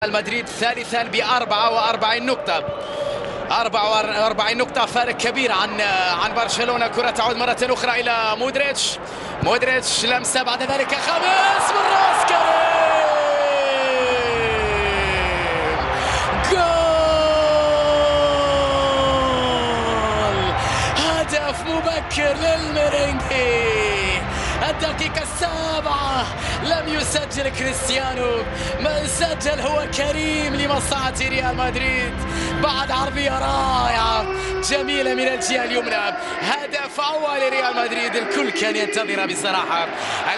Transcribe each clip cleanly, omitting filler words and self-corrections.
المدريد ثالثا ب 44 نقطة. 44 نقطة، فارق كبير عن برشلونة. كرة تعود مرة أخرى إلى مودريتش لمسة، بعد ذلك خامس من راس كريم، جول! هدف مبكر للميرينغي، الدقيقة 7 لم يسجل كريستيانو، من سجل هو كريم لمصلحة ريال مدريد بعد عرضية رائعة جميلة من الجهة اليمنى. هدف أول لريال مدريد، الكل كان ينتظر بصراحة،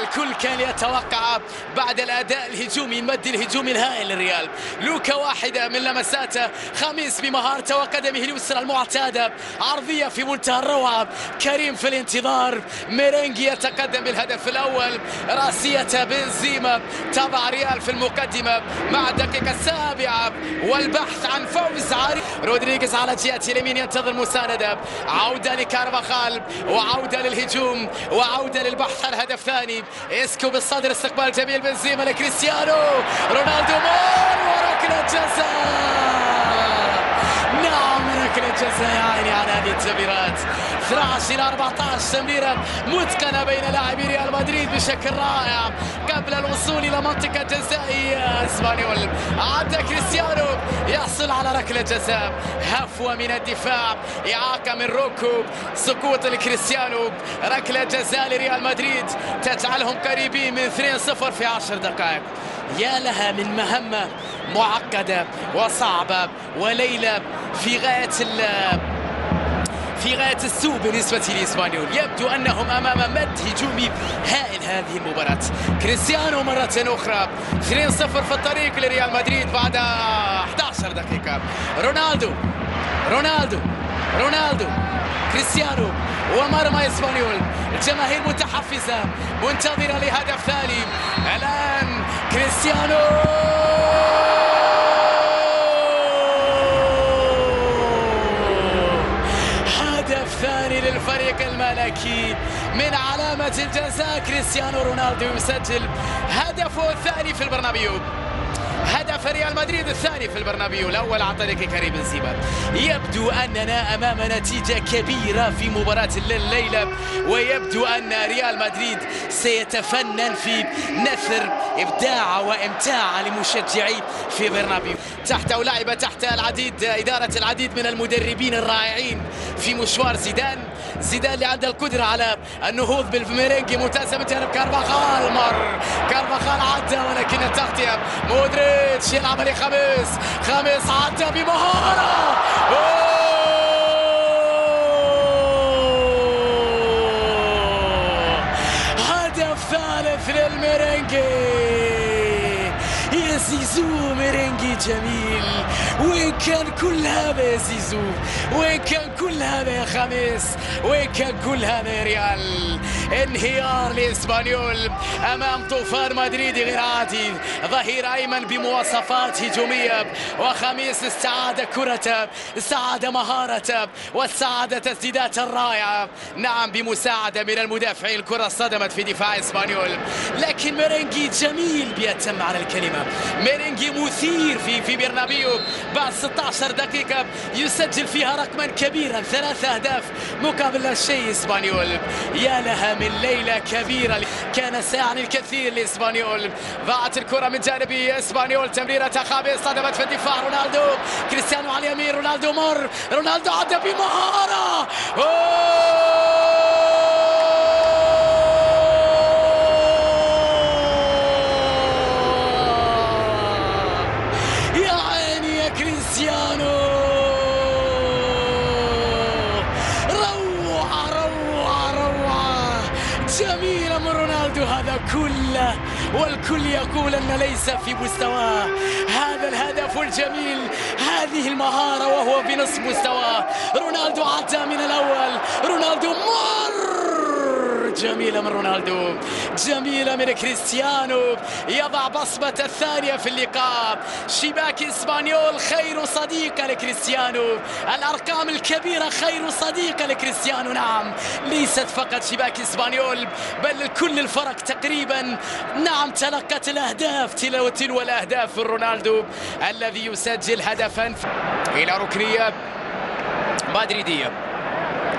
الكل كان يتوقع بعد الأداء الهجومي، المد الهجومي الهائل للريال. لوكا واحدة من لمساته، خميس بمهارته وقدمه اليسرى المعتادة، عرضية في منتهى الروعة، كريم في الانتظار، ميرينغي يتقدم بالهدف الأول، راسية بنزيما، تضع ريال في المقدمة مع الدقيقة 7 والبحث عن فوز عريض. رودريغيز على جهة اليمين ينتظر مساندة، عودة لكارفاخال وعودة للهجوم وعودة للبحث عن هدف ثاني. اسكو بالصدر، استقبال جميل، بنزيما لكريستيانو رونالدو، مار وركلة جزاء. نعم، ركلة جزاء، يا عيني على هذه التمريرات. 12 إلى 14 تمريرة متقنة بين لاعبي ريال مدريد بشكل رائع قبل الوصول إلى منطقة جزائية اسبانيول. عدى كريستيانو، يحصل على ركلة جزاء، هفوة من الدفاع، إعاقة من روكو، سقوط لكريستيانو، ركلة جزاء لريال مدريد تجعلهم قريبين من 2-0 في 10 دقائق. يا لها من مهمة معقدة وصعبة وليلة في غاية السوء بالنسبة لإسبانيول. يبدو أنهم أمام مد هجومي هائل هذه المباراة. كريستيانو مرة أخرى، 2-0 في الطريق لريال مدريد بعد 11 دقيقة. رونالدو كريستيانو ومرمى إسبانيول، الجماهير متحفزة منتظرة لهدف ثاني. الآن كريستيانو، ثاني للفريق الملكي من علامة الجزاء. كريستيانو رونالدو يسجل هدفه الثاني في البرنابيو، هدف ريال مدريد الثاني في البرنابيو، الأول عن طريق كريم بنزيما. يبدو أننا أمام نتيجة كبيرة في مباراة الليلة، ويبدو أن ريال مدريد سيتفنن في نثر إبداع وإمتاع لمشجعي في برنابيو. تحته لعب تحت إدارة العديد من المدربين الرائعين في مشوار زيدان اللي عنده القدرة على النهوض بالميرينغي. ممتازة من جانب كارفاخال، كارفاخال عدى ولكن التغطية. مودريتش يلعب خامس عدى بمهارة، هدف ثالث للميرينغي. يا زيزو، ميرينغي جميل، وين كان كل هذا يا زيزو؟ وين كان كل هذا يا خميس؟ وين كان كل هذا يا ريال؟ انهيار لإسبانيول أمام طوفان مدريدي غير عادي، ظهير أيمن بمواصفات هجومية، وخميس استعاد كرته، استعاد مهارته، واستعاد تسديداته الرائعة، نعم بمساعدة من المدافعين. الكرة صدمت في دفاع إسبانيول، لكن ميرينغي جميل بيتم على الكلمة. ميرينغي مثير في برنابيو بعد 16 دقيقة يسجل فيها رقما كبيرا، 3 أهداف مقابل لا شيء. إسبانيول يا لها من ليلة كبيرة، كان سيعني الكثير لإسبانيول. ضاعت الكرة من جانب إسبانيول، تمريرة خامس صدمت في الدفاع. كريستيانو على اليمين، رونالدو عدى بمهارة، يا عيني يا كريستيانو، روعة جميلة من رونالدو. هذا كله والكل يقول أن ليس في مستواه هذا الهدف الجميل، هذه المهارة وهو بنصف مستواه. رونالدو عدى من الأول، رونالدو جميلة من رونالدو، جميلة من كريستيانو، يضع بصمة الثانية في اللقاء. شباك إسبانيول خير صديق لكريستيانو، الأرقام الكبيرة خير صديق لكريستيانو. نعم، ليست فقط شباك إسبانيول بل كل الفرق تقريبا نعم تلقت الأهداف تلو الأهداف في رونالدو الذي يسجل هدفا إلى ركنية مدريدية.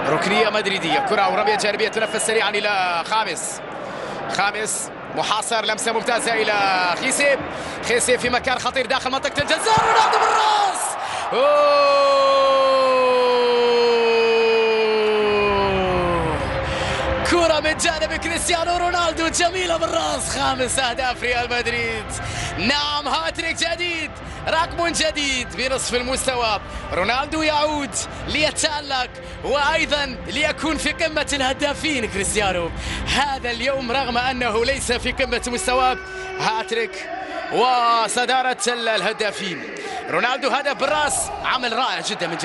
ركنية مدريدية، كرة ورمية جانبية تنفذ سريعا إلى خامس محاصر، لمسة ممتازة إلى خيسي في مكان خطير داخل منطقة الجزاء، رونالدو بالراس. كرة من جانب كريستيانو رونالدو جميلة بالراس. 5 أهداف ريال مدريد. نعم، هاتريك جديد، رقم جديد بنصف المستوى. رونالدو يعود ليتألق وأيضا ليكون في قمة الهدافين. كريستيانو هذا اليوم رغم أنه ليس في قمة مستواه، هاتريك وصدارة الهدافين. رونالدو هدف بالراس، عمل رائع جدا من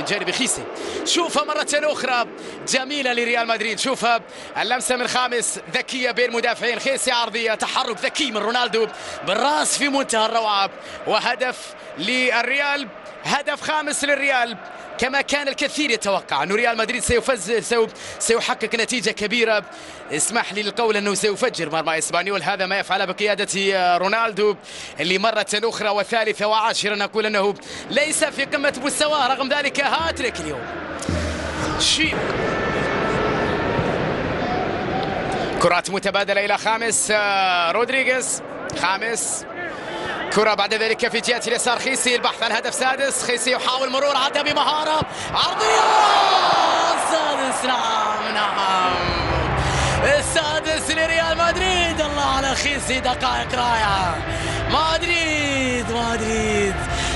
جانب خيسي. شوفها مرة أخرى جميلة لريال مدريد. شوفها اللمسة من خامس ذكية بين مدافعين، خيسي عرضية، تحرك ذكي من رونالدو بالراس في منتهى الروعة، وهدف للريال، هدف 5 للريال. كما كان الكثير يتوقع أن ريال مدريد سيحقق نتيجة كبيرة. اسمح لي للقول أنه سيفجر مرمى إسبانيول. هذا ما يفعله بقيادة رونالدو اللي مرة أخرى وثالثة وعاشرة نقول أنه ليس في قمة مستواه، رغم ذلك هاتريك اليوم. كرات متبادلة إلى خامس، رودريغيز، كرة بعد ذلك في جهة اليسار، خيسي البحث عن هدف سادس. خيسي يحاول مرور، عدى بمهارة، عرضية، السادس. نعم، السادس لريال مدريد. الله على خيسي، دقائق رائعة. مدريد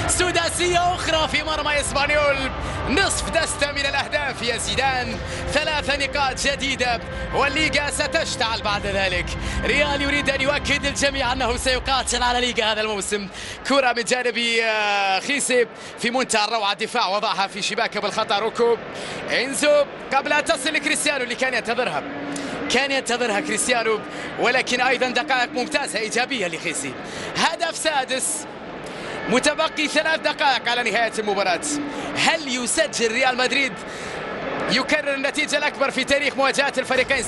سداسية أخرى في مرمى إسبانيول، نصف دستة من الأهداف يا زيدان، 3 نقاط جديدة والليغا ستشتعل بعد ذلك. ريال يريد أن يؤكد للجميع أنه سيقاتل على ليغا هذا الموسم. كرة من جانب خيسي في منتهى الروعة، الدفاع وضعها في شباكه بالخطأ. روكو إنزو قبل أن تصل لكريستيانو اللي كان ينتظرها كريستيانو، ولكن أيضا دقائق ممتازة إيجابية لخيسي. هدف سادس، متبقي 3 دقائق على نهاية المباراة. هل يسجل ريال مدريد يكرر النتيجة الأكبر في تاريخ مواجهات الفريقين؟